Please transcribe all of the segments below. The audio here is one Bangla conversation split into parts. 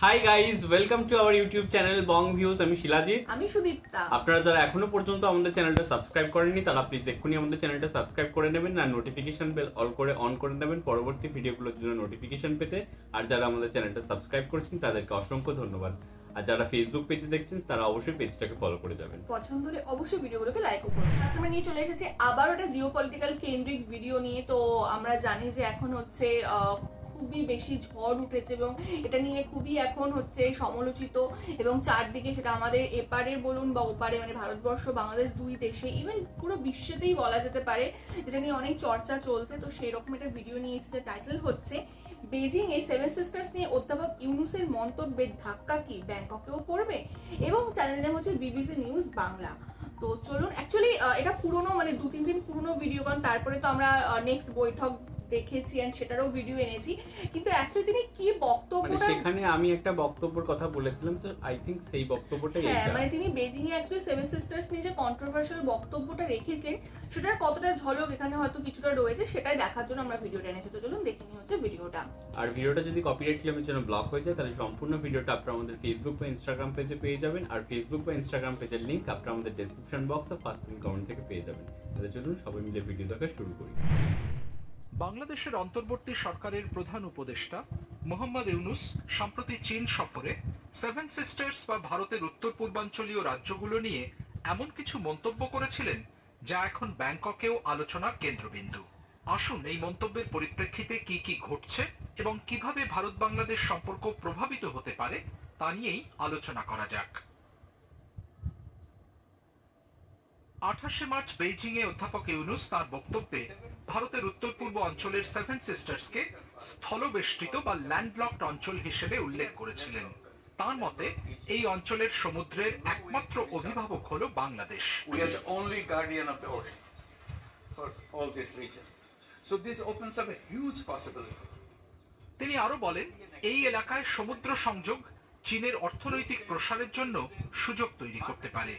Hi guys, welcome to our YouTube channel Bong views. আমি শিলাজিৎ, আমি সুদীপ্তা। আপনারা যারা এখনো পর্যন্ত আমাদের চ্যানেলটা সাবস্ক্রাইব করেননি তারা প্লিজ এক্ষুনি আমাদের চ্যানেলটা সাবস্ক্রাইব করে নেবেন আর নোটিফিকেশন বেল অন করে নেবেন পরবর্তী ভিডিওগুলোর জন্য নোটিফিকেশন পেতে। আর যারা আমাদের চ্যানেলটা সাবস্ক্রাইব করছেন তাদেরকে অসংখ্য ধন্যবাদ। আর যারা ফেসবুক পেজে দেখছেন তারা অবশ্যই পেজটাকে ফলো করে যাবেন। পছন্দ হলে অবশ্যই ভিডিওগুলোকে লাইকও করুন। আজকে আমরা নিয়ে চলে এসেছি আবার একটা জিওপলিটিক্যাল কেন্দ্রিক ভিডিও নিয়ে। তো আমরা জানি যে এখন হচ্ছে খুবই বেশি ঝড় উঠেছে এবং এটা নিয়ে খুবই এখন হচ্ছে সমালোচিত এবং চারদিকে সেটা আমাদের এপারের বলুন বা ওপারে, মানে ভারতবর্ষ বাংলাদেশ দুই দেশে, ইভেন পুরো বিশ্বেতেই বলা যেতে পারে, যেটা নিয়ে অনেক চর্চা চলছে। তো সেই রকম একটা ভিডিও নিয়ে এসেছে, টাইটেল হচ্ছে বেজিং এ সেভেন সিস্টার্স নিয়ে অধ্যাপক ইউনুসের মন্তব্যের ধাক্কা কি ব্যাংককেও পড়বে, এবং চ্যানেল নেম হচ্ছে বিবিসি নিউজ বাংলা। তো চলুন, অ্যাকচুয়ালি এটা পুরনো, মানে 2-3 দিন পুরনো ভিডিও, কারণ তারপরে তো আমরা নেক্সট বৈঠক দেখেছি এন্ড সেটারও ভিডিও এনেছি। কিন্তু অ্যাকচুয়ালি তিনি কি বক্তব্যটা, সেখানে আমি একটা বক্তব্যের কথা বলেছিলাম, তো আই থিংক সেই বক্তব্যটাই হ্যাঁ, এটা। মানে তিনি বেজিং এ অ্যাকচুয়ালি সেভেন সিস্টার্স নিয়ে যে কন্ট্রোভার্সিয়াল বক্তব্যটা রেখেছিলেন সেটার কতটা ঝলক এখানে হয়তো কিছুটা রয়েছে, সেটাই দেখার জন্য আমরা ভিডিওটা এনেছি। তো চলুন দেখে নিই হচ্ছে ভিডিওটা। আর ভিডিওটা যদি কপিরাইট ক্লেমের জন্য ব্লক হয়ে যায় তাহলে সম্পূর্ণ ভিডিওটা আপনারা আমাদের ফেসবুক বা ইনস্টাগ্রাম পেজে পেয়ে যাবেন। আর ফেসবুক বা ইনস্টাগ্রাম পেজের লিংক আপনারা আমাদের ডেসক্রিপশন বক্স আর ফার্স্ট পিন কমেন্ট থেকে পেয়ে যাবেন। তাহলে চলুন সবাই মিলে ভিডিও দেখা শুরু করি। বাংলাদেশের অন্তর্বর্তী সরকারের প্রধান উপদেষ্টা মোহাম্মদ ইউনুস সম্প্রতি চীন সফরে সেভেন সিস্টার্স বা ভারতের উত্তর পূর্বাঞ্চলীয় রাজ্যগুলো নিয়ে এমন কিছু মন্তব্য করেছিলেন যা এখন ব্যাংককেও আলোচনার কেন্দ্রবিন্দু। আসুন এই মন্তব্যের পরিপ্রেক্ষিতে কি কি ঘটছে এবং কিভাবে ভারত বাংলাদেশ সম্পর্ক প্রভাবিত হতে পারে তা নিয়েই আলোচনা করা যাক। 28 মার্চ বেইজিং এ অধ্যাপক ইউনুস তার বক্তব্যে ভারতের উত্তর পূর্ব অঞ্চলের সেভেন সিস্টার্সকে স্থলবেষ্টিত বা ল্যান্ডলকড অঞ্চল হিসেবে উল্লেখ করেছিলেন। তার মতে এই অঞ্চলের সমুদ্রের একমাত্র অভিভাবক হলো Bangladesh. We are the only guardian of the ocean for all this region. So this opens up a huge possibility. তিনি আরো বলেন, এই এলাকায় সমুদ্র সংযোগ চীনের অর্থনৈতিক প্রসারের জন্য সুযোগ তৈরি করতে পারে।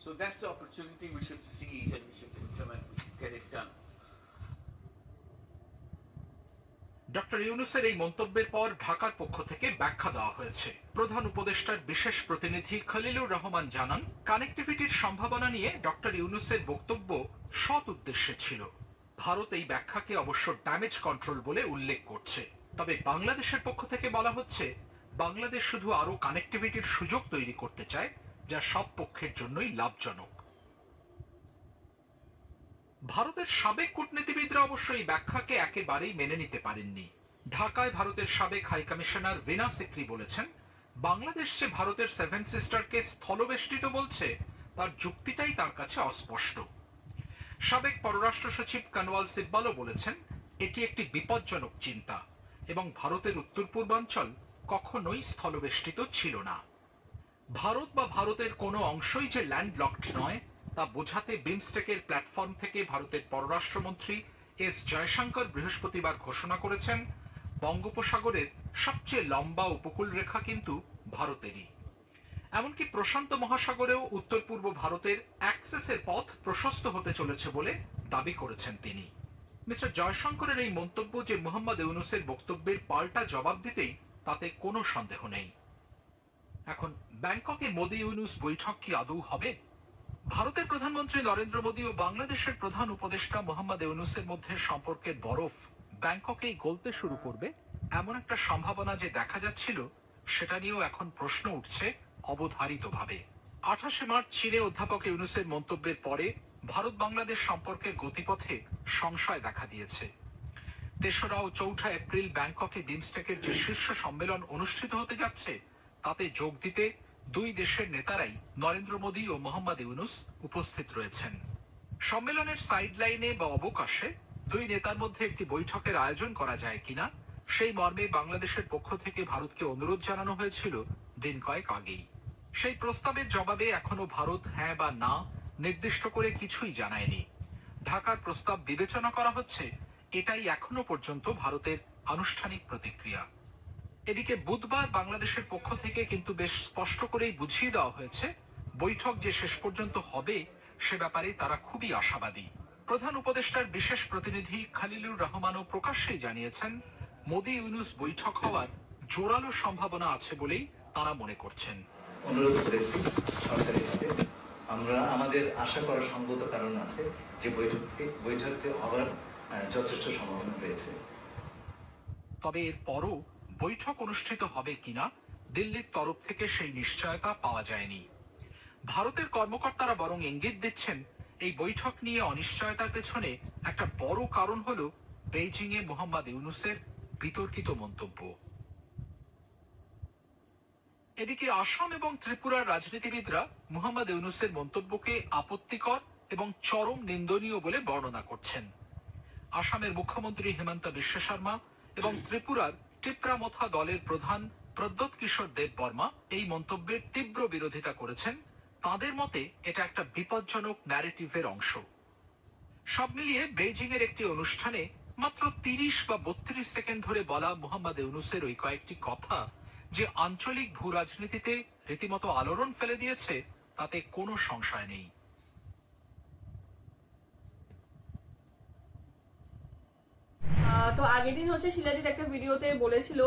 So that's the opportunity we should seize and we should implement, we should get it done. Doctor ইউনুসের এই মন্তব্যের পর ঢাকার পক্ষ থেকে ব্যাখ্যা দেওয়া হয়েছে। প্রধান উপদেষ্টার বিশেষ প্রতিনিধি খলিলুর রহমান জানান, কানেক্টিভিটির সম্ভাবনা নিয়ে ডক্টর ইউনুসের বক্তব্য সৎ উদ্দেশ্যে ছিল। ভারত এই ব্যাখ্যাকে অবশ্য ড্যামেজ কন্ট্রোল বলে উল্লেখ করছে। তবে বাংলাদেশের পক্ষ থেকে বলা হচ্ছে, বাংলাদেশ শুধু আরো কানেক্টিভিটির সুযোগ তৈরি করতে চায় যা সব পক্ষের জন্যই লাভজনক। ভারতের সাবেক কূটনীতিবিদরা অবশ্য এই ব্যাখ্যাকে একেবারেই মেনে নিতে পারেননি। ঢাকায় ভারতের সাবেক হাই কমিশনার ভিনা সিকরি বলেছেন, বাংলাদেশ যে ভারতের সেভেন সিস্টারকে স্থলবেষ্টিত বলছে তার যুক্তিটাই তার কাছে অস্পষ্ট। সাবেক পররাষ্ট্র সচিব কানওয়াল সিব্বালও বলেছেন, এটি একটি বিপজ্জনক চিন্তা এবং ভারতের উত্তর পূর্বাঞ্চল কখনোই স্থলবেষ্টিত ছিল না। ভারত বা ভারতের কোনো অংশই যে ল্যান্ডলকড নয় তা বোঝাতে বিমস্টেকের প্ল্যাটফর্ম থেকে ভারতের পররাষ্ট্রমন্ত্রী এস জয়শঙ্কর বৃহস্পতিবার ঘোষণা করেছেন, বঙ্গোপসাগরের সবচেয়ে লম্বা উপকূল রেখা কিন্তু ভারতেরই। এমনকি প্রশান্ত মহাসাগরেও উত্তর পূর্ব ভারতের অ্যাক্সেসের পথ প্রশস্ত হতে চলেছে বলে দাবি করেছেন তিনি। মিস্টার জয়শঙ্করের এই মন্তব্য যে মোহাম্মদ ইউনুসের বক্তব্যের পাল্টা জবাব দিতেই তাতে কোনো সন্দেহ নেই। এখন ব্যাংককে মোদি ইউনুস বৈঠক কি আদৌ হবে? ভারতের প্রধানমন্ত্রী নরেন্দ্র মোদী ও বাংলাদেশের প্রধান উপদেষ্টা মোহাম্মদ ইউনুসের মধ্যে সম্পর্কের বরফ ব্যাংককেই গলতে শুরু করবে এমন একটা সম্ভাবনা যে দেখা যাচ্ছিল, সেটা নিয়েও এখন প্রশ্ন উঠছে অবধারিতভাবে। 28 মার্চ চীনে অধ্যাপক ইউনুসের মন্তব্যের পরে ভারত বাংলাদেশ সম্পর্কের গতিপথে সংশয় দেখা দিয়েছে। 3রা ও 4ঠা এপ্রিল ব্যাংককে বিমস্টেকের যে শীর্ষ সম্মেলন অনুষ্ঠিত হতে যাচ্ছে তাতে যোগ দিতে দুই দেশের নেতারাই নরেন্দ্র মোদী ও মোহাম্মদ ইউনুস উপস্থিত রয়েছেন। সম্মেলনের সাইডলাইনে বা অবকাশে দুই নেতার মধ্যে একটি বৈঠকের আয়োজন করা যায় কিনা সেই মর্মে বাংলাদেশের পক্ষ থেকে ভারতকে অনুরোধ জানানো হয়েছিল দিন কয়েক আগেই। সেই প্রস্তাবের জবাবে এখনো ভারত হ্যাঁ বা না নির্দিষ্ট করে কিছুই জানায়নি। ঢাকার প্রস্তাব বিবেচনা করা হচ্ছে, এটাই এখনো পর্যন্ত ভারতের আনুষ্ঠানিক প্রতিক্রিয়া। এদিকে বুধবার বাংলাদেশের পক্ষ থেকে কিন্তু বেশ স্পষ্ট করেই বুঝিয়ে দেওয়া হয়েছে, বৈঠক যে শেষ পর্যন্ত হবে সে ব্যাপারে তারা খুবই আশাবাদী। প্রধান উপদেষ্টার বিশেষ প্রতিনিধি খলিলুর রহমানও প্রকাশ্যেই জানিয়েছেন, মোদি ইউনুস বৈঠক হওয়ার জোরালো সম্ভাবনা আছে বলেই তারা মনে করছেন। অনুরোধ করেছি সরকারিভাবে, আমরা আমাদের আশা করার সঙ্গত কারণ আছে যে বৈঠকটি হওয়ার যথেষ্ট সম্ভাবনা রয়েছে। তবে এরপরও বৈঠক অনুষ্ঠিত হবে কিনা দিল্লির তরফ থেকে সেই নিশ্চয়তা পাওয়া যায়নি। ভারতের কর্মকর্তারা বরং ইঙ্গিত দিচ্ছেন এই বৈঠক নিয়ে অনিশ্চয়তার পেছনে একটা বড় কারণ হলো বেইজিং এ মোহাম্মদ ইউনূসের বিতর্কিত মন্তব্য। এদিকে আসাম এবং ত্রিপুরার রাজনীতিবিদরা মোহাম্মদ ইউনূসের মন্তব্যকে আপত্তিকর এবং চরম নিন্দনীয় বলে বর্ণনা করছেন। আসামের মুখ্যমন্ত্রী হিমন্ত বিশ্ব শর্মা এবং ত্রিপুরার টিপ্রামথা দলের প্রধান প্রদ্যোৎ কিশোর দেববর্মা এই মন্তব্যের তীব্র বিরোধিতা করেছেন। তাদের মতে এটা একটা বিপজ্জনক ন্যারেটিভের অংশ। সব মিলিয়ে বেইজিং এর একটি অনুষ্ঠানে মাত্র 30 বা 32 সেকেন্ড ধরে বলা মোহাম্মদ ইউনূসের ওই কয়েকটি কথা যে আঞ্চলিক ভূ রাজনীতিতে রীতিমতো আলোড়ন ফেলে দিয়েছে তাতে কোনো সংশয় নেই। তো আগের দিন হচ্ছে শিলাজিৎ একটা ভিডিওতে বলেছিল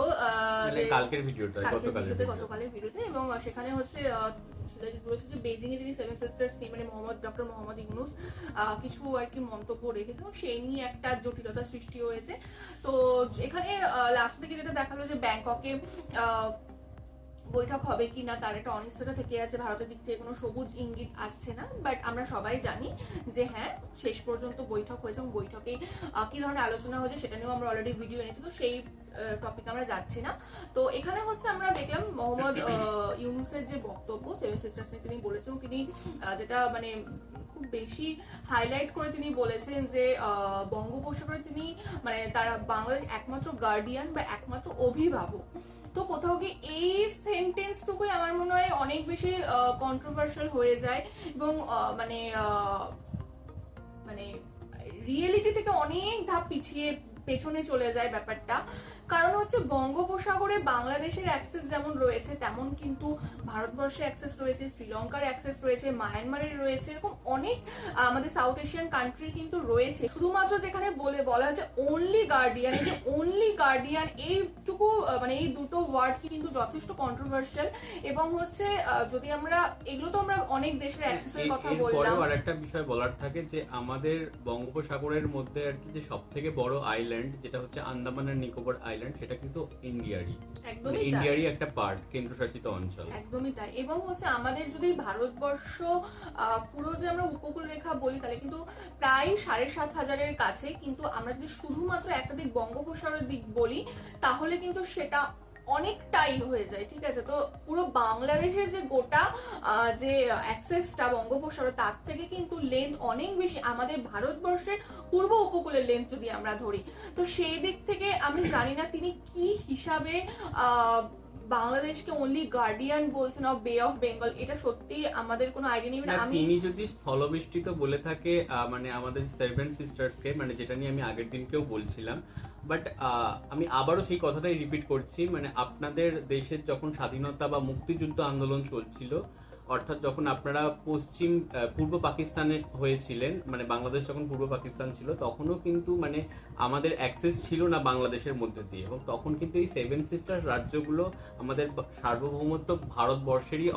যে কালকের ভিডিওটা, গতকালের ভিডিওতে, এবং সেখানে হচ্ছে শিলাজিৎ বলেছে যে বেইজিং এ তিনি সেভেন সিস্টার্স নিয়ে মানে ডক্টর মোহাম্মদ ইউনূস কিছু আর কি মন্তব্য রেখেছে এবং সেই নিয়ে একটা জটিলতা সৃষ্টি হয়েছে। তো এখানে লাস্ট থেকে যেটা দেখালো যে ব্যাংককে বৈঠক হবে কিনা তার একটা অনিশ্চয়তা থেকে আছে, ভারতের দিক থেকে কোনো সবুজ ইঙ্গিত আসছে না। বাট আমরা সবাই জানি যে হ্যাঁ, শেষ পর্যন্ত বৈঠক হয়েছে এবং বৈঠকে কি ধরনের আলোচনা হয়েছে সেটা নিয়েও আমরা অলরেডি ভিডিও এনেছি, তো সেই টপিক আমরা যাচ্ছি না। তো এখানে হচ্ছে আমরা দেখলাম মোহাম্মদ ইউনূসের যে বক্তব্য সেভেন সিস্টার্স নিয়ে তিনি বলেছেন, তিনি যেটা মানে খুব বেশি হাইলাইট করে তিনি বলেছেন যে বঙ্গোপসাগরে তিনি মানে তারা বাংলাদেশ একমাত্র গার্ডিয়ান বা একমাত্র অভিভাবক। তো কোথাও গিয়ে এই সেন্টেন্সটুকুই আমার মনে হয় অনেক বেশি কন্ট্রোভার্সিয়াল হয়ে যায় এবং মানে মানে রিয়েলিটি থেকে অনেক ধাপ পেছনে চলে যায় ব্যাপারটা। কারণ হচ্ছে বঙ্গোপসাগরে বাংলাদেশের অ্যাক্সেস যেমন রয়েছে তেমন কিন্তু ভারতবর্ষে অ্যাক্সেস রয়েছে, শ্রীলঙ্কার অ্যাক্সেস রয়েছে, মায়ানমারের রয়েছে, এরকম অনেক আমাদের সাউথ এশিয়ান কান্ট্রি কিন্তু রয়েছে। শুধুমাত্র যেখানে বলা হচ্ছে অনলি গার্ডিয়ান, এই যে অনলি গার্ডিয়ান এইটুকু মানে এই দুটো ওয়ার্ড কিন্তু যথেষ্ট কন্ট্রোভার্সিয়াল। এবং হচ্ছে যদি আমরা এগুলো তো আমরা অনেক দেশের অ্যাক্সেসের কথা বললাম, আর একটা বিষয় বলার থাকে যে আমাদের বঙ্গোপসাগরের মধ্যে আর কি যে সবথেকে বড় আইল্যান্ড যেটা হচ্ছে আন্দামান আর নিকোবর আইল্যান্ড, সেটা কিন্তু ইন্ডিয়ারই, একদমই ইন্ডিয়ারই একটা পার্ট, কেন্দ্রশাসিত অঞ্চল। একদমই তাই। এবং হচ্ছে আমাদের যদি ভারতবর্ষ পুরো যে আমরা উপকূল রেখা বলি তাহলে কিন্তু প্রায় 7,500-এর কাছে, কিন্তু আমরা যদি শুধুমাত্র একটা দিক বঙ্গোপসাগরের দিক বলি তাহলে কিন্তু সেটা অনেকটাই হয়ে যায়, ঠিক আছে। তো পুরো বাংলাদেশের যে গোটা যে অ্যাক্সেসটা বঙ্গোপসাগর তার থেকে কিন্তু লেন্থ অনেক বেশি আমাদের ভারতবর্ষের পূর্ব উপকূলের লেন্থ যদি আমরা ধরি। তো সেই দিক থেকে আমি জানি না তিনি কি হিসাবে বাংলাদেশকে অনলি গার্ডিয়ান বলছেন অফ বে অফ বেঙ্গল, এটা সত্যি আমাদের কোনো আইডিয়া নেই। আমি তিনি যদি স্থলবেষ্টিত বলে থাকে মানে আমাদের সেভেন সিস্টার্সকে, মানে যেটা নিয়ে আমি আগের দিনকেও বলছিলাম, বাট আমি আবারও সেই কথাটাই রিপিট করছি, মানে আপনাদের দেশের যখন স্বাধীনতা বা মুক্তিযুদ্ধ আন্দোলন চলছিল, অর্থাৎ যখন আপনারা পূর্ব পাকিস্তানে হয়েছিলেন, মানে বাংলাদেশ যখন পূর্ব পাকিস্তান ছিল, তখনও কিন্তু মানে আমাদের অ্যাক্সেস ছিল না বাংলাদেশের মধ্যে দিয়ে, এবং তখন কিন্তু এই সেভেন সিস্টার রাজ্যগুলো আমাদের সার্বভৌমত্ব ভারতবর্ষেরই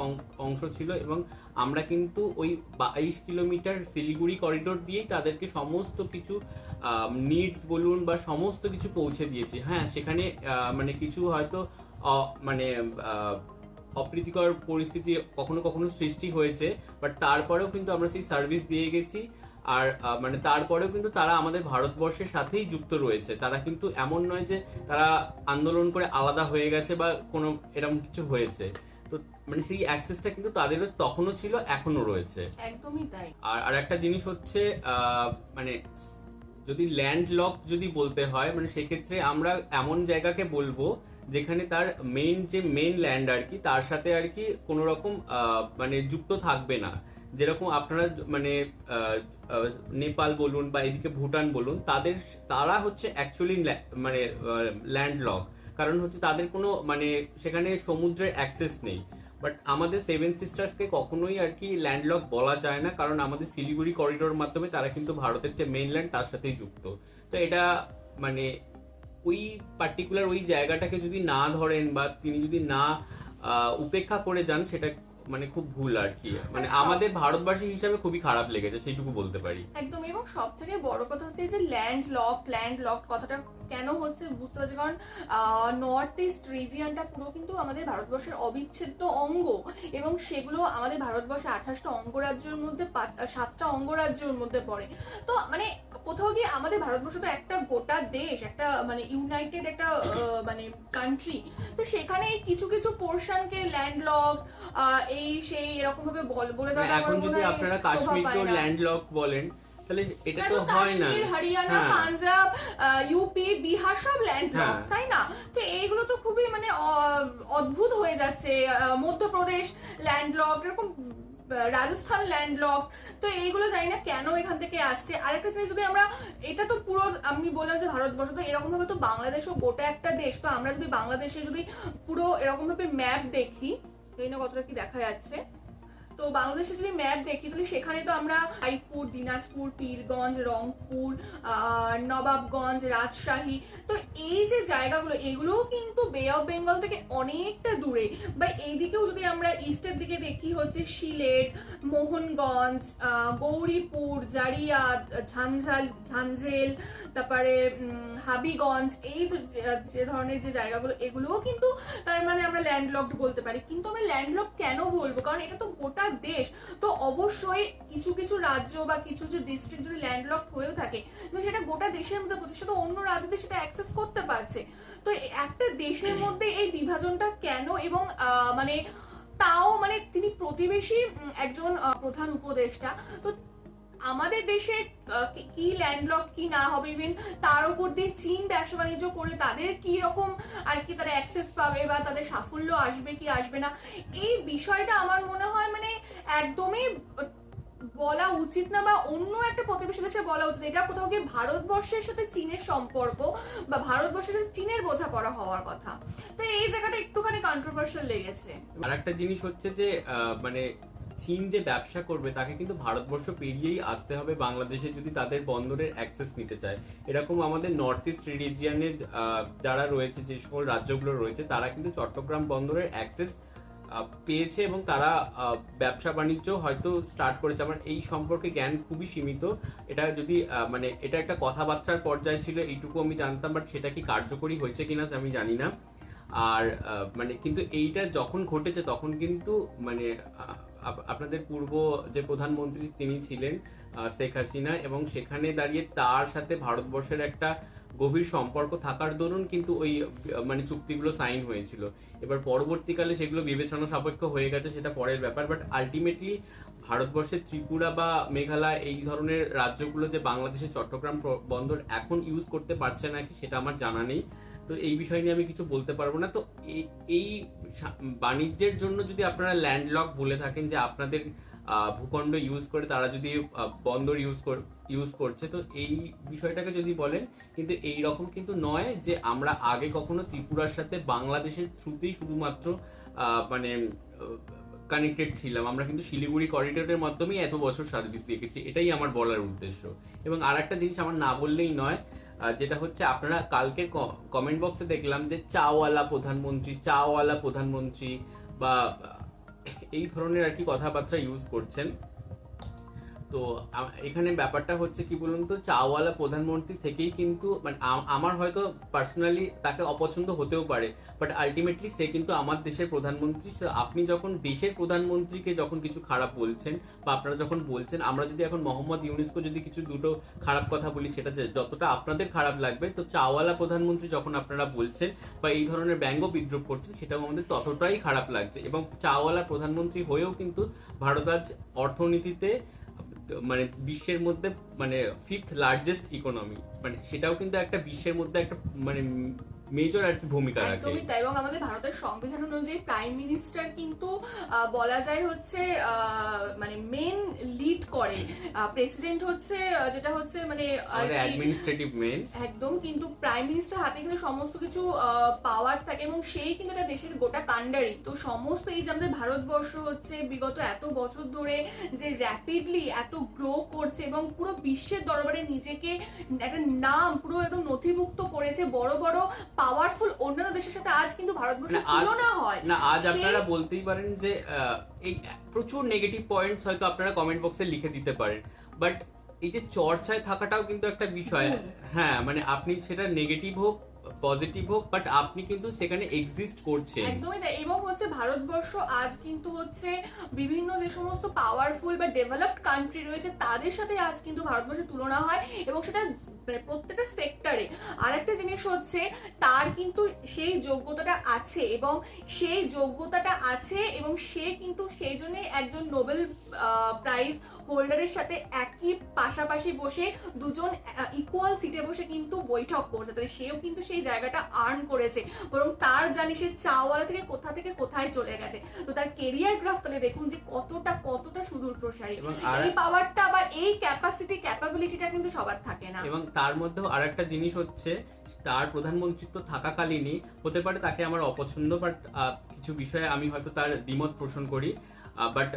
অংশ ছিল, এবং আমরা কিন্তু ওই 22 কিলোমিটার শিলিগুড়ি করিডোর দিয়েই তাদেরকে সমস্ত কিছু নিডস বলুন বা সমস্ত কিছু পৌঁছে দিয়েছি। হ্যাঁ, সেখানে মানে কিছু হয়তো মানে অপ্রীতিকর পরিস্থিতি কখনো কখনো সৃষ্টি হয়েছে, বাট তারপরেও কিন্তু আমরা সেই সার্ভিস দিয়ে গেছি। আর মানে তারপরেও কিন্তু তারা আমাদের ভারতবর্ষের সাথেই যুক্ত রয়েছে, তারা কিন্তু এমন নয় যে তারা আন্দোলন করে আলাদা হয়ে গেছে বা কোনো এরকম কিছু হয়েছে। তো মানে সেই অ্যাক্সেসটা কিন্তু তাদেরও তখনও ছিল, এখনো রয়েছে। একদমই তাই। আর একটা জিনিস হচ্ছে মানে যদি ল্যান্ড লক যদি বলতে হয়, মানে সেক্ষেত্রে আমরা এমন জায়গাকে বলবো যেখানে তার মেইন ল্যান্ড আর কি তার সাথে আর কি কোনো রকম মানে যুক্ত থাকবে না। যেরকম আপনারা মানে নেপাল বলুন বা এদিকে ভুটান বলুন, তারা হচ্ছে অ্যাকচুয়ালি মানে ল্যান্ড লক, কারণ হচ্ছে তাদের কোনো মানে সেখানে সমুদ্রের অ্যাক্সেস নেই। বাট আমাদের সেভেন সিস্টার্সকে কখনোই আর কি ল্যান্ডলক বলা যায় না, কারণ আমাদের শিলিগুড়ি করিডোর মাধ্যমে তারা কিন্তু ভারতের যে মেইনল্যান্ড তার সাথেই যুক্ত। তো এটা মানে ওই পার্টিকুলার ওই জায়গাটাকে যদি না ধরেন বা তিনি যদি না উপেক্ষা করে যান, সেটা মানে খুব ভুল আর কি। মানে আমাদের ভারতবাসী হিসাবে খুবই খারাপ লেগেছে, সেইটুকু বলতে পারি। একদম। এবং সব থেকে বড় কথা হচ্ছে যে ল্যান্ড লক কথাটা কেন হচ্ছে বুঝতে পারছি, কারণ নর্থ ইস্ট রিজিয়নটা পুরো কিন্তু আমাদের ভারতবর্ষের অবিচ্ছেদ্য অঙ্গ, এবং সেগুলো আমাদের ভারতবর্ষে 28টা অঙ্গরাজ্যের মধ্যে 7টা অঙ্গরাজ্যের মধ্যে পড়ে। তো মানে কোথাও গিয়ে আমাদের ভারতবর্ষ তো একটা গোটা দেশ, একটা মানে ইউনাইটেড একটা মানে কান্ট্রি। তো সেখানে কিছু কিছু পোর্শনকে ল্যান্ডলক এই সেই এরকম ভাবে বলে দেওয়া, এখন যদি আপনারা কাশ্মীরকেও ল্যান্ডলক বলেন তাহলে এটা তো হয় না। কাশ্মীর, হরিয়ানা, পাঞ্জাব, ইউপি, বিহার সব ল্যান্ডলক, তাই না? তো এইগুলো তো খুবই মানে অদ্ভুত হয়ে যাচ্ছে। মধ্যপ্রদেশ ল্যান্ডলক, এরকম রাজস্থান ল্যান্ডলক। তো এইগুলো জানি না কেন এখান থেকে আসছে। আরেকটা জিনিস, যদি আমরা এটা তো পুরো আমি বললাম যে ভারতবর্ষ, তো এরকম ভাবে তো বাংলাদেশও গোটা একটা দেশ। তো আমরা যদি বাংলাদেশে যদি পুরো এরকম ভাবে ম্যাপ দেখি, জানি না কতটা কি দেখা যাচ্ছে, তো বাংলাদেশে যদি ম্যাপ দেখি তাহলে সেখানে তো আমরা রায়পুর, দিনাজপুর, পীরগঞ্জ, রংপুর, নবাবগঞ্জ, রাজশাহী, তো এই যে জায়গাগুলো এগুলোও কিন্তু বে অফ বেঙ্গল থেকে অনেকটা দূরে। বা এইদিকেও যদি আমরা ইস্টের দিকে দেখি হচ্ছে সিলেট, মোহনগঞ্জ, গৌরীপুর, জারিয়াদ, ঝাঞ্ঝেল, তারপরে হাবিগঞ্জ, এই যে ধরনের যে জায়গাগুলো এগুলোও কিন্তু তার মানে আমরা ল্যান্ডলকড বলতে পারি। কিন্তু আমরা ল্যান্ডলক কেন বলবো? কারণ এটা তো গোটা দেশ। তো অবশ্যই কিছু কিছু রাজ্য বা কিছু কিছু ডিস্ট্রিক্ট যদি ল্যান্ডলক হয়েও থাকে, কিন্তু সেটা গোটা দেশের মধ্যে পড়ছে, সেটা অন্য রাজ্যতে সেটা অ্যাক্সেস করতে পারছে। তো একটা দেশের মধ্যে এই বিভাজনটা কেন? এবং মানে তাও মানে তিনি প্রতিবেশী একজন প্রধান উপদেষ্টা, তো আমাদের দেশে কি ল্যান্ডলক কি না হবে, ইভেন তার উপর দিয়ে চীন ব্যবসা বাণিজ্য করলে তাদের কি রকম আর কি তারা অ্যাক্সেস পাবে বা তাদের সাফল্য আসবে কি আসবে না, এই বিষয়টা আমার মনে হয় মানে একদমই বলা উচিত না, বা অন্য একটা প্রতিবেশী দেশে বলা উচিত। এটা কোথাও গিয়ে ভারতবর্ষের সাথে চীনের সম্পর্ক বা ভারতবর্ষের সাথে চীনের বোঝাপড়া হওয়ার কথা। তো এই জায়গাটা একটুখানি কন্ট্রোভার্সিয়াল লেগেছে। আর একটা জিনিস হচ্ছে যে মানে চীন যে ব্যবসা করবে তাকে কিন্তু ভারতবর্ষ পেরিয়েই আসতে হবে বাংলাদেশে যদি তাদের বন্দরের অ্যাক্সেস নিতে চায়। এরকম আমাদের নর্থ ইস্ট রিজিয়নের যারা রয়েছে, যে সকল রাজ্যগুলো রয়েছে, তারা কিন্তু চট্টগ্রাম বন্দরের অ্যাক্সেস পেয়েছে এবং তারা ব্যবসা বাণিজ্য হয়তো স্টার্ট করেছে। আমার এই সম্পর্কে জ্ঞান খুবই সীমিত। এটা যদি মানে এটা একটা কথাবার্তার পর্যায়ে ছিল এইটুকু আমি জানতাম, বাট সেটা কি কার্যকরী হয়েছে কিনা আমি জানি না। আর মানে কিন্তু এইটা যখন ঘটেছে তখন কিন্তু মানে আপনাদের পূর্ব যে প্রধানমন্ত্রী তিনি ছিলেন শেখ হাসিনা, এবং সেখানে দাঁড়িয়ে তার সাথে ভারতবর্ষের একটা গভীর সম্পর্ক থাকার দরুন কিন্তু ওই মানে চুক্তিগুলো সাইন হয়েছিল। এবার পরবর্তীকালে সেগুলো বিবেচনা সাপেক্ষ হয়ে গেছে, সেটা পরের ব্যাপার। বাট আলটিমেটলি ভারতবর্ষের ত্রিপুরা বা মেঘালয় এই ধরনের রাজ্যগুলো যে বাংলাদেশের চট্টগ্রাম বন্দর এখন ইউজ করতে পারছে নাকি সেটা আমার জানা নেই। তো এই বিষয় নিয়ে আমি কিছু বলতে পারবো না। তো এই বাণিজ্যের জন্য যদি আপনারা ল্যান্ডলক বলে থাকেন, যে আপনাদের ভূখণ্ড ইউজ করে তারা যদি বন্দর ইউজ করছে, তো এই বিষয়টাকে যদি বলেন, কিন্তু এই রকম কিন্তু নয় যে আমরা আগে কখনো ত্রিপুরার সাথে বাংলাদেশের থ্রুতেই শুধুমাত্র মানে কানেক্টেড ছিলাম। আমরা কিন্তু শিলিগুড়ি করিডোরের মাধ্যমেই এত বছর সার্ভিস দেখেছি, এটাই আমার বলার উদ্দেশ্য। এবং আর একটা জিনিস আমার না বললেই নয়, যেটা হচ্ছে আপনারা কালকে কমেন্ট বক্সে দেখলাম যে চাওয়ালা প্রধানমন্ত্রী বা এই ধরনের আর কি কথাবার্তা ইউজ করছেন। তো এখানে ব্যাপারটা হচ্ছে কি বলুন তো, চাওয়ালা প্রধানমন্ত্রী থেকেই কিন্তু মানে আমার হয়তো পার্সোনালি তাকে অপছন্দ হতেও পারে, বাট আলটিমেটলি সে কিন্তু আমার দেশের প্রধানমন্ত্রী। আপনি যখন দেশের প্রধানমন্ত্রীকে যখন কিছু খারাপ বলছেন বা আপনারা যখন বলছেন, আমরা যদি এখন মোহাম্মদ ইউনূসকে যদি কিছু দুটো খারাপ কথা বলি, সেটা যতটা আপনাদের খারাপ লাগবে, তো চাওয়ালা প্রধানমন্ত্রী যখন আপনারা বলছেন বা এই ধরনের ব্যঙ্গ বিদ্রুপ করছেন, সেটাও আমাদের ততটাই খারাপ লাগছে। এবং চাওয়ালা প্রধানমন্ত্রী হয়েও কিন্তু ভারত আজ অর্থনীতিতে মানে বিশ্বের মধ্যে মানে 5th লার্জেস্ট ইকোনমি, মানে সেটাও কিন্তু একটা বিশ্বের মধ্যে একটা মানে মেজর আর কি ভূমিকা রাখে। একদমই তাই। এবং আমাদের ভারতের সংবিধান অনুযায়ী প্রাইম মিনিস্টার কিন্তু বলা যায় হচ্ছে মানে মেন লিড করে। প্রেসিডেন্ট হচ্ছে যেটা হচ্ছে মানে আমাদের অ্যাডমিনিস্ট্রেটিভ মেন একদম, কিন্তু প্রাইম মিনিস্টার হাতে কিন্তু সমস্ত কিছু পাওয়ার থাকে এবং সেই কিন্তু একটা দেশের গোটা কাণ্ডারি। তো সমস্ত এই যে আমাদের ভারতবর্ষ হচ্ছে বিগত এত বছর ধরে যে র্যাপিডলি এত গ্রো করছে এবং পুরো বিশ্বের দরবারে নিজেকে একটা নাম পুরো একদম নথিভুক্ত করেছে, বড় বড় পাওয়ারফুল অন্যান্য দেশের সাথে আজ কিন্তু ভারতবর্ষের তুলনা হয় না। আজ সেই- আপনারা বলতেই পারেন যে এই প্রচুর নেগেটিভ পয়েন্টস হয়তো আপনারা কমেন্ট বক্সে লিখে দিতে পারেন, বাট এই যে চর্চায় থাকাটাও কিন্তু একটা বিষয়। হ্যাঁ, মানে আপনি সেটা নেগেটিভ হোক পজিটিভ হোক, বাট আপনি কিন্তু সেখানে এক্সিস্ট করছেন। একদমই তাই। এবং হচ্ছে ভারতবর্ষ আজ কিন্তু হচ্ছে বিভিন্ন যে সমস্ত পাওয়ারফুল বা ডেভেলপড কান্ট্রি রয়েছে তাদের সাথে আজ কিন্তু ভারতবর্ষের তুলনা হয় এবং সেটা মানে প্রত্যেকটা সেক্টরে। আর একটা জিনিস হচ্ছে তার কিন্তু সেই যোগ্যতাটা আছে এবং সেই যোগ্যতাটা আছে এবং সে কিন্তু সেই জন্যই একজন নোবেল প্রাইজ হোল্ডারের সাথে একই পাশাপাশি বসে দুজন ইকুয়াল সিটে বসে কিন্তু বৈঠক করছে। তাহলে সেও কিন্তু সেই জায়গাটা আর্ন করেছে, বরং তার জানি সে চাওয়ালা থেকে কোথায় চলে গেছে। তো তার কেরিয়ার গ্রাফ তাহলে দেখুন যে কতটা সুদূর প্রসারী। এবং এই পাওয়ারটা বা এই ক্যাপাবিলিটিটা কিন্তু সবার থাকে না। এবং তার মধ্যেও আরেকটা জিনিস হচ্ছে তার প্রধানমন্ত্রিত্ব থাকাকালীনই হতে পারে তাকে আমার অপছন্দ, বাট কিছু বিষয়ে আমি হয়তো তার দ্বিমত পোষণ করি, বাট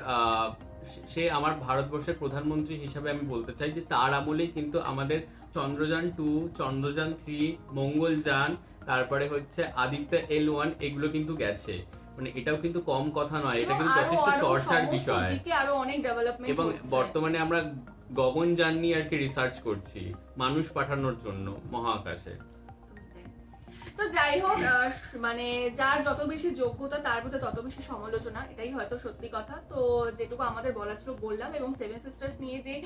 সে আমার ভারতবর্ষের প্রধানমন্ত্রী হিসাবে আমি বলতে চাই যে তার আমলেই কিন্তু আমাদের চন্দ্রযান 2, চন্দ্রযান 3, মঙ্গলযান, তারপরে হচ্ছে আদিত্য L1 এগুলো কিন্তু গেছে। মানে এটাও কিন্তু কম কথা নয়, এটা কিন্তু যথেষ্ট চর্চার বিষয়। আরো অনেক ডেভেলপমেন্ট এবং বর্তমানে আমরা গগনযান নিয়ে আর কি রিসার্চ করছি মানুষ পাঠানোর জন্য মহাকাশে। তো যাই হোক, মানে যার যত বেশি যোগ্যতা তার মধ্যে তত বেশি সমালোচনা, এটাই হয়তো সত্যি কথা। তো যেটুকু আমাদের বলা ছিল বললাম, এবং সেভেন সিস্টার্স নিয়ে যে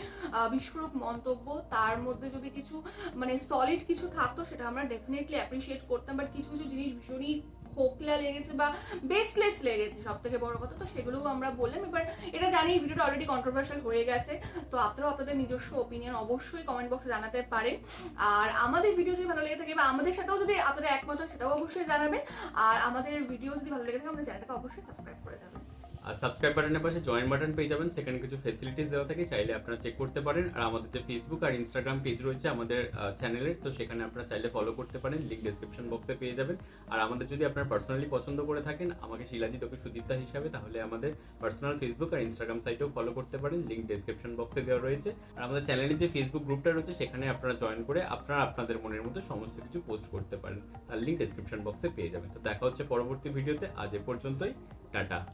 বিস্ফোরক মন্তব্য তার মধ্যে যদি কিছু মানে সলিড কিছু থাকতো সেটা আমরা ডেফিনেটলি অ্যাপ্রিসিয়েট করতাম, বাট কিছু কিছু জিনিস ভীষণই খোকলা লেগেছে বা বেসলেস লেগেছে সব থেকে বড় কথা। তো সেগুলোও আমরা বললাম। এবার এটা জানি ভিডিওটা অলরেডি কন্ট্রোভার্সিয়াল হয়ে গেছে, তো আপনারাও আপনাদের নিজস্ব ওপিনিয়ন অবশ্যই কমেন্ট বক্সে জানাতে পারেন। আর আমাদের ভিডিও যদি ভালো লেগে থাকে বা আমাদের সাথেও যদি আপনারা একমত হয় সেটাও অবশ্যই জানাবেন। আর আমাদের ভিডিও যদি ভালো লেগে থাকে আমাদের চ্যানেলটাকে অবশ্যই সাবস্ক্রাইব করে যাবেন। আর সাবস্ক্রাইব বাটনের পাশে জয়েন বাটন পেয়ে যাবেন, সেখানে কিছু ফেসিলিটিস দেওয়া থাকে, চাইলে আপনারা চেক করতে পারেন। আর আমাদের যে ফেসবুক আর ইনস্টাগ্রাম পেজ রয়েছে আমাদের চ্যানেলের, তো সেখানে আপনারা চাইলে ফলো করতে পারেন, লিঙ্ক ডেসক্রিপশন বক্সে পেয়ে যাবেন। আর আমাদের যদি আপনারা পার্সোনালি পছন্দ করে থাকেন আমাকে শিলাজিৎ ওকে সুদীপ্তা হিসাবে, তাহলে আমাদের পার্সোনাল ফেসবুক আর ইনস্টাগ্রাম সাইটেও ফলো করতে পারেন, লিঙ্ক ডেসক্রিপশন বক্সে দেওয়া রয়েছে। আর আমাদের চ্যানেলের যে ফেসবুক গ্রুপটা রয়েছে সেখানে আপনারা জয়েন করে আপনারা আপনাদের মনের মতো সমস্ত কিছু পোস্ট করতে পারেন, তার লিঙ্ক ডেসক্রিপশন বক্সে পেয়ে যাবেন। তো দেখা হচ্ছে পরবর্তী ভিডিওতে, আজ এ পর্যন্তই, টাটা।